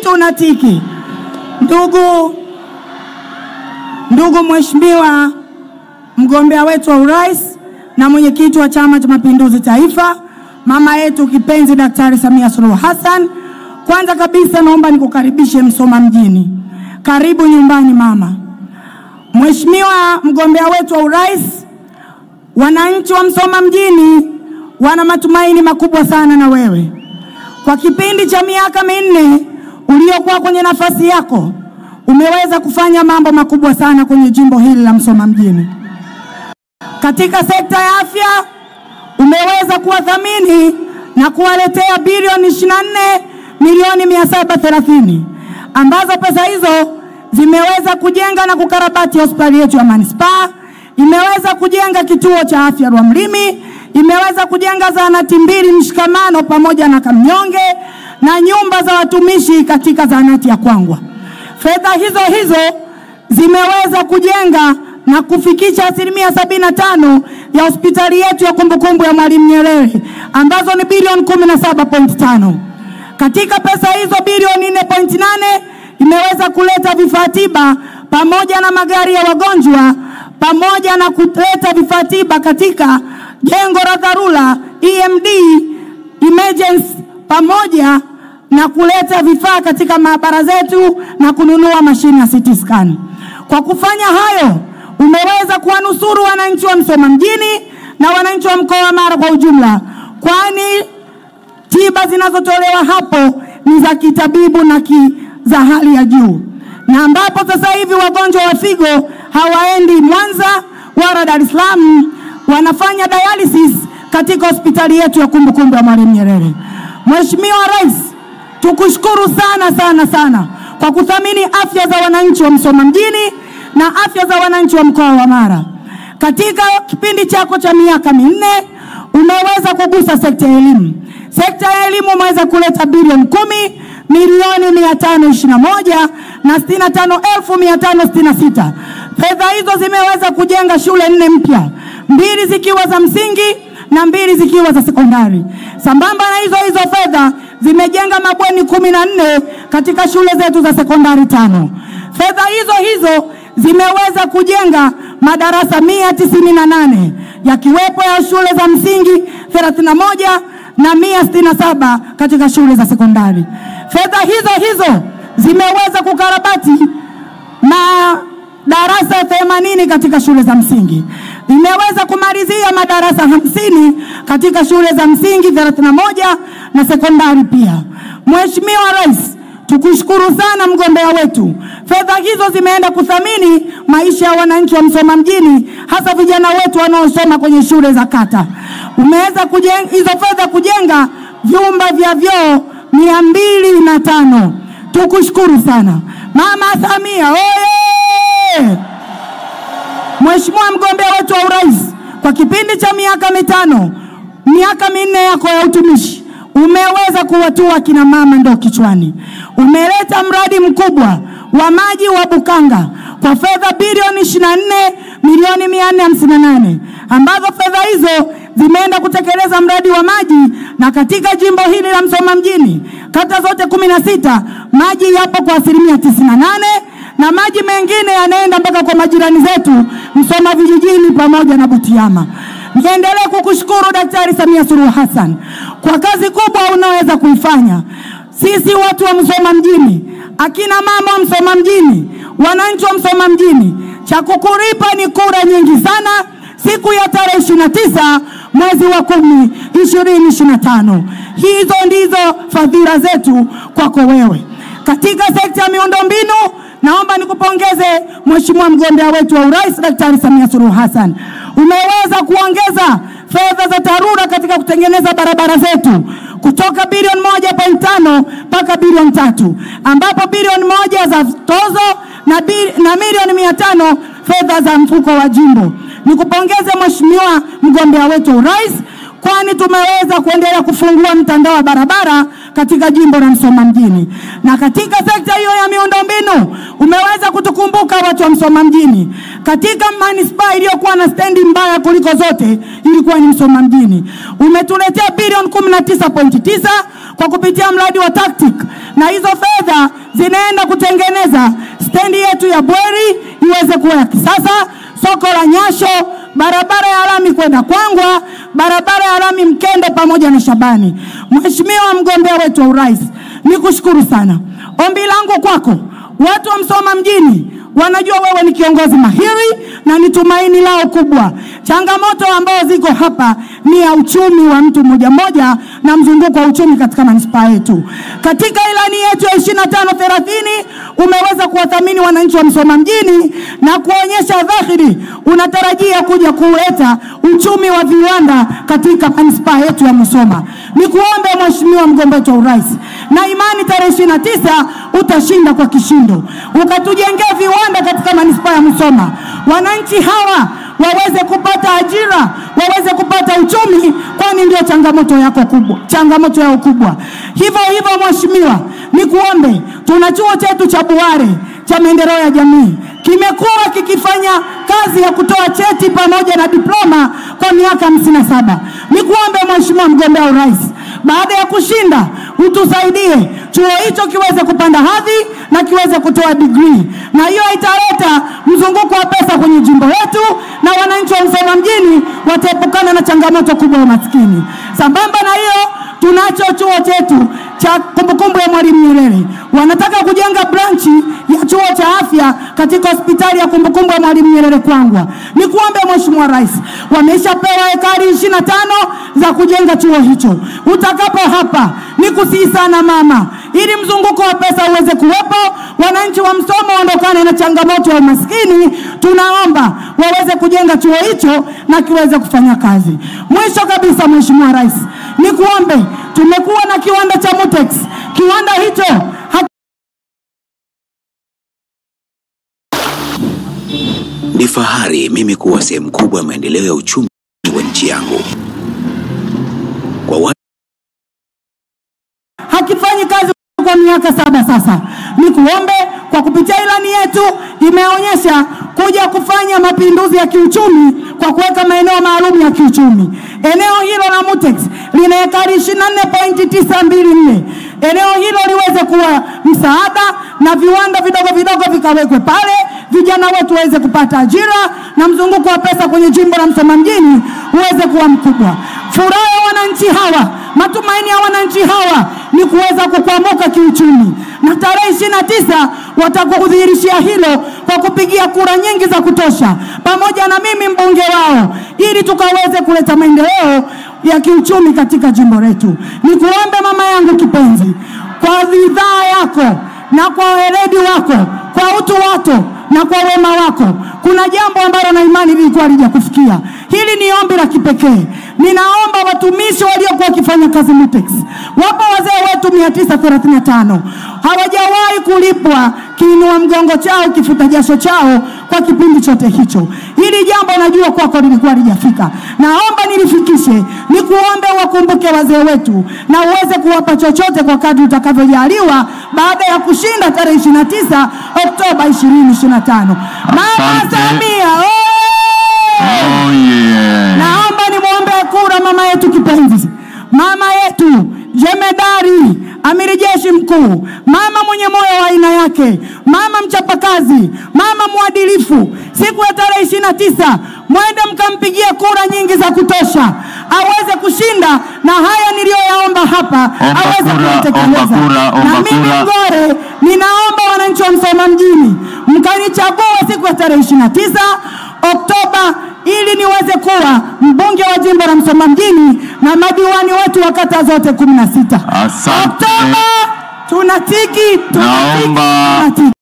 tunatiki. Ndugu mheshimiwa mgombea wetu wa urais na mwenyekiti wa Chama cha Mapinduzi Taifa, mama yetu kipenzi Daktari Samia Suluhu Hassan, kwanza kabisa naomba nikukaribishe Msoma mjini. Karibu nyumbani mama. Mheshimiwa mgombea wetu wa urais, wananchi wa Msoma mjini wana matumaini makubwa sana na wewe. Kwa kipindi cha miaka 4 uliokuwa kwenye nafasi yako, umeweza kufanya mambo makubwa sana kwenye jimbo hili la Msoma mjini. Katika sekta ya afya, umeweza kuwadhamini na kuwaletea bilioni 24,730,000 ambazo pesa hizo zimeweza kujenga na kukarabati hospitali yetu ya Manispaa, imeweza kujenga kituo cha afya Rwamlimi, imeweza kujenga zahanati 2 Mshikamano pamoja na Kamnyonge, na nyumba za watumishi katika zahanati ya Kwangwa. Fedha hizo zimeweza kujenga na kufikisha 75% ya hospitali yetu ya kumbukumbu ya Mwalimu Nyerere, ambazo ni bilioni 17.5. Katika pesa hizo bilioni 4.8 imeweza kuleta vifaa tiba pamoja na magari ya wagonjwa, pamoja na kuleta vifaa tiba katika jengo la dharura EMD emergency, pamoja na kuleta vifaa katika maabara zetu na kununua mashine ya CT scan. Kwa kufanya hayo, umeweza kuwanusuru wananchi wa Msoma mjini na wananchi wa mkoa wa Mara kwa ujumla, kwani tiba zinazotolewa hapo ni za kitabibu na za hali ya juu, na ambapo sasa hivi wagonjwa wa figo hawaendi Mwanza wala Dar es Salaam, wanafanya dialysis katika hospitali yetu ya kumbukumbu ya Mwalimu Nyerere. Mheshimiwa Rais, tukushukuru sana kwa kuthamini afya za wananchi wa Msoma mjini na afya za wananchi wa mkoa wa Mara. Katika kipindi chako cha miaka 4 umeweza kugusa sekta ya elimu. Sekta ya elimu umeweza kuleta bilioni 10,521 na 65,566. Fedha hizo zimeweza kujenga shule 4 mpya, 2 zikiwa za msingi na 2 zikiwa za sekondari. Sambamba na hizo fedha zimejenga mabweni 14 katika shule zetu za sekondari 5. Fedha hizo zimeweza kujenga madarasa 198 yakiwepo ya shule za msingi 31 na 167 katika shule za sekondari. Fedha hizo zimeweza kukarabati madarasa 80 katika shule za msingi. Imeweza kumalizia madarasa 50 katika shule za msingi 31 na sekondari pia. Mheshimiwa Rais, tukushukuru sana mgombea wetu. Fedha hizo zimeenda kuthamini maisha ya wananchi wa Msoma mjini, hasa vijana wetu wanaosoma kwenye shule za kata. Umeweza kujenga hizo fedha kujenga vyumba vya vyoo 205. Tukushukuru sana. Mama Samia oye! Mheshimiwa mgombea wetu wa urais, kwa kipindi cha miaka 5, miaka 4 yako ya utumishi, umeweza kuwatua kina mama ndo kichwani. Umeleta mradi mkubwa wa maji wa Bukanga kwa fedha bilioni 24,458, ambazo fedha hizo zimeenda kutekeleza mradi wa maji, na katika jimbo hili la Msoma mjini kata zote 16 maji yapo kwa 98%, na maji mengine yanaenda mpaka kwa majirani zetu Msoma vijijini pamoja na Butiama. Niendelee kukushukuru Daktari Samia Suluhu Hassan kwa kazi kubwa unaweza kuifanya. Sisi watu wa Msoma mjini, akina mama wa Msoma mjini, wananchi wa Msoma mjini, cha kukuripa ni kura nyingi sana siku ya tarehe 29 mwezi wa 10 2025. Hizo ndizo fadhila zetu kwako wewe. Katika sekta ya miundombinu, naomba nikupongeze Mheshimiwa mgombea wetu wa urais Daktari Samia Suluhu Hassan. Umeweza kuongeza fedha za TARURA katika kutengeneza barabara zetu kutoka bilioni 1.5 mpaka bilioni 3, ambapo bilioni 1 za tozo na milioni 500 fedha za mfuko wa jimbo. Nikupongeze Mheshimiwa mgombea wetu wa urais, kwani tumeweza kuendelea kufungua mtandao wa barabara katika jimbo la Msoma mjini. Na katika sekta hiyo ya miundombinu umeweza kutukumbuka watu wa Msoma mjini. Katika manispaa iliyokuwa na stendi mbaya kuliko zote ilikuwa ni Msoma mjini. Umetuletea bilioni 19.9 kwa kupitia mradi wa TACTIC, na hizo fedha zinaenda kutengeneza stendi yetu ya Bweri iweze kuwa ya kisasa, soko la Nyasho, barabara ya lami kwenda Kwangwa, barabara ya lami Mkende pamoja na Shabani. Mheshimiwa mgombea wetu wa urais, nikushukuru sana. Ombi langu kwako, watu wa Msoma mjini wanajua wewe ni kiongozi mahiri na ni tumaini lao kubwa. Changamoto ambazo ziko hapa ni ya uchumi wa mtu mmoja mmoja na mzunguko wa uchumi katika manispaa yetu. Katika ilani yetu ya 25-30 umeweza kuwathamini wananchi wa Msoma mjini na kuonyesha dhahiri unatarajia kuja kuleta uchumi wa viwanda katika manispaa yetu ya Msoma. Nikuombe Mheshimiwa mgombea wa urais, na imani tarehe 29 utashinda kwa kishindo, ukatujengea viwanda katika manispaa ya Msoma. Wananchi hawa waweze kupata ajira, waweze kupata uchumi, kwani ndio changamoto yako kubwa, changamoto yao kubwa. Hivyo Mheshimiwa, nikuombe, tuna chuo chetu cha Buhare cha maendeleo ya jamii, kimekuwa kikifanya kazi ya kutoa cheti pamoja na diploma kwa miaka 57. Nikuombe Mheshimiwa mgombea urais, baada ya kushinda utusaidie chuo hicho kiweze kupanda hadhi na kiweze kutoa degree, na hiyo italeta mzunguko wa pesa kwenye jimbo letu na wananchi wa Msoma mjini wataepukana na changamoto kubwa ya maskini. Sambamba na hiyo, tunacho chuo chetu cha kumbukumbu ya Mwalimu Nyerere. Wanataka kujenga branchi ya chuo cha afya katika hospitali ya kumbukumbu ya Mwalimu Nyerere Kwangwa. Nikuombe Mheshimiwa Rais, wameshapewa ekari 25 za kujenga chuo hicho. Utakapo hapa, nikusihi sana mama, ili mzunguko wa pesa uweze kuwepo, wananchi wa Msoma waondokane na changamoto ya umaskini, tunaomba waweze kujenga chuo hicho na kiweze kufanya kazi. Mwisho kabisa Mheshimiwa Rais, nikuombe, tumekuwa na kiwanda cha Mutex. Kiwanda hicho ni fahari mimi kuwa sehemu kubwa ya maendeleo ya uchumi wa nchi yangu. Kwa hakifanyi kazi kwa miaka 7 sasa. Nikuombe, kwa kupitia ilani yetu imeonyesha kuja kufanya mapinduzi ya kiuchumi kwa kuweka maeneo maalum ya kiuchumi. Eneo hilo la Mutex lina ekari 24.924. Eneo hilo liweze kuwa msaada na viwanda vidogo vikawekwe pale, vijana wetu waweze kupata ajira na mzunguko wa pesa kwenye jimbo la Msoma mjini uweze kuwa mkubwa. Furaha ya wananchi hawa, matumaini ya wananchi hawa ni kuweza kukwamuka kiuchumi, na tarehe 29 watakudhihirishia hilo kwa kupigia kura nyingi za kutosha pamoja na mimi mbunge wao, ili tukaweze kuleta maendeleo ya kiuchumi katika jimbo letu. Nikuombe mama yangu kipenzi, kwa ridhaa yako na kwa weledi wako, kwa utu wako na kwa wema wako, kuna jambo ambalo na imani lilikuwa lijakufikia. Hili ni ombi la kipekee. Ninaomba watumishi waliokuwa wakifanya kazi Mutex, wapo wazee wetu 935 hawajawahi kulipwa kiinua mgongo chao, kifuta jasho chao kwa kipindi chote hicho. Hili jambo najua kwako lilikuwa lijafika, naomba nilifikishe. Nikuombe wakumbuke wazee wetu na uweze kuwapa chochote kwa kadri utakavyojaliwa baada ya kushinda tarehe 29 Oktoba 2025. Mama Samia naomba nimuombe kura mama yetu kipenzi, mama yetu jemedari, amiri jeshi mkuu, mama mwenye moyo wa aina yake, mama mchapakazi, mama mwadilifu. Siku ya tarehe 29 mwende mkampigie kura nyingi za kutosha aweze kushinda, na haya niliyoyaomba hapa aweze kutekeleza. Na mimi Ngore, ninaomba wananchi wa Msoma mjini mkanichague siku ya tarehe 29 Oktoba ili niweze kuwa mbunge wa jimbo la Msoma mjini na madiwani wetu wa kata zote 16. Asante. Oktoba tunatiki.